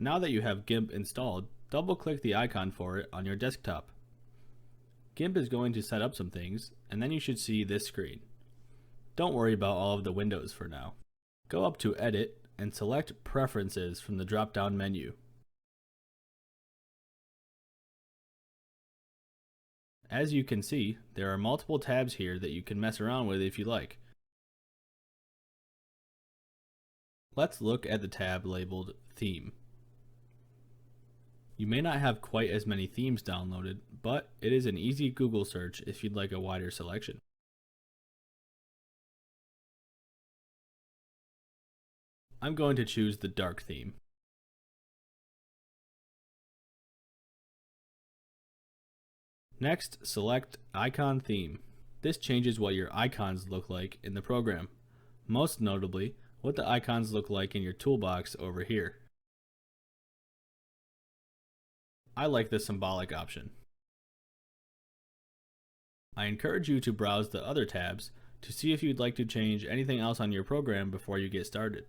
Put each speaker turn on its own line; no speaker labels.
Now that you have GIMP installed, double-click the icon for it on your desktop. GIMP is going to set up some things, and then you should see this screen. Don't worry about all of the windows for now. Go up to Edit and select Preferences from the drop-down menu. As you can see, there are multiple tabs here that you can mess around with if you like. Let's look at the tab labeled Theme. You may not have quite as many themes downloaded, but it is an easy Google search if you'd like a wider selection. I'm going to choose the dark theme. Next, select Icon Theme. This changes what your icons look like in the program, most notably what the icons look like in your toolbox over here. I like the symbolic option. I encourage you to browse the other tabs to see if you'd like to change anything else on your program before you get started.